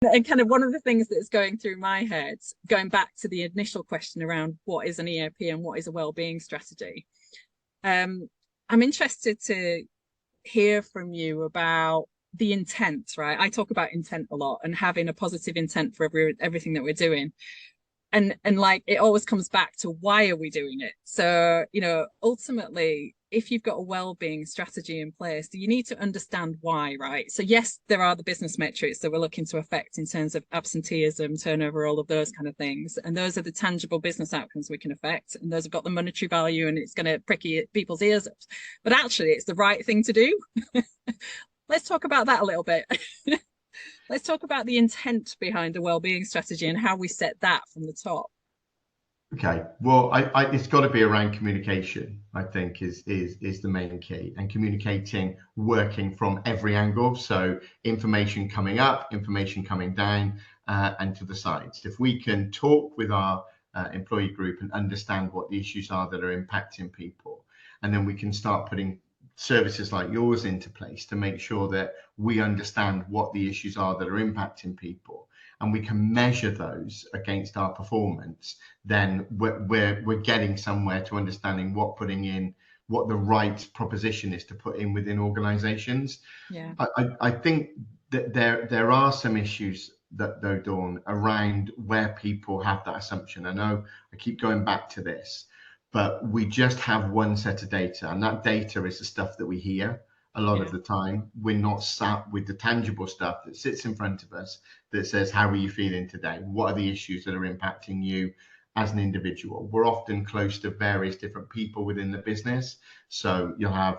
And kind of one of the things that's going through my head, going back to the initial question around what is an EAP and what is a wellbeing strategy, I'm interested to hear from you about the intent, right? I talk about intent a lot and having a positive intent for everything that we're doing. And like it always comes back to why are we doing it? So, ultimately, if you've got a well-being strategy in place, you need to understand why, right? So yes, there are the business metrics that we're looking to affect in terms of absenteeism, turnover, all of those kind of things. And those are the tangible business outcomes we can affect. And those have got the monetary value and it's going to prick people's ears up. But actually, it's the right thing to do. Let's talk about that a little bit. Let's talk about the intent behind a well-being strategy and how we set that from the top. Okay, well, it's got to be around communication. I think is the main key, and communicating, working from every angle. So information coming up, information coming down, and to the sides. If we can talk with our employee group and understand what the issues are that are impacting people, and then we can start putting services like yours into place to make sure that we understand what the issues are that are impacting people, and we can measure those against our performance, then we're getting somewhere to understanding what the right proposition is to put in within organizations. Yeah. I think that there are some issues that, though, Dawn, around where people have that assumption. I know I keep going back to this, but we just have one set of data, and that data is the stuff that we hear a lot of the time. We're not sat with the tangible stuff that sits in front of us that says, how are you feeling today? What are the issues that are impacting you as an individual? We're often close to various different people within the business. So you'll have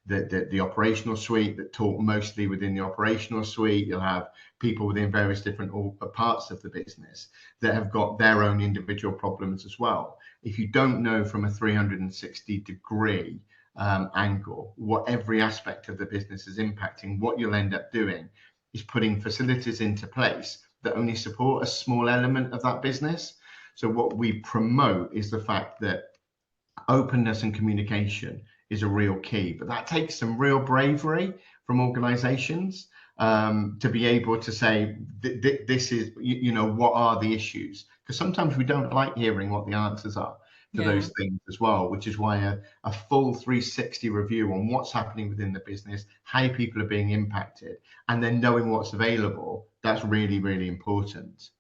the operational suite that talk mostly within the operational suite. You'll have people within various different parts of the business that have got their own individual problems as well. If you don't know from a 360-degree angle what every aspect of the business is impacting, what you'll end up doing is putting facilities into place that only support a small element of that business. So what we promote is the fact that openness and communication is a real key, but that takes some real bravery from organizations to be able to say this is, what are the issues? Because sometimes we don't like hearing what the answers are to those things as well, which is why a full 360 review on what's happening within the business, how people are being impacted, and then knowing what's available, that's really, really important.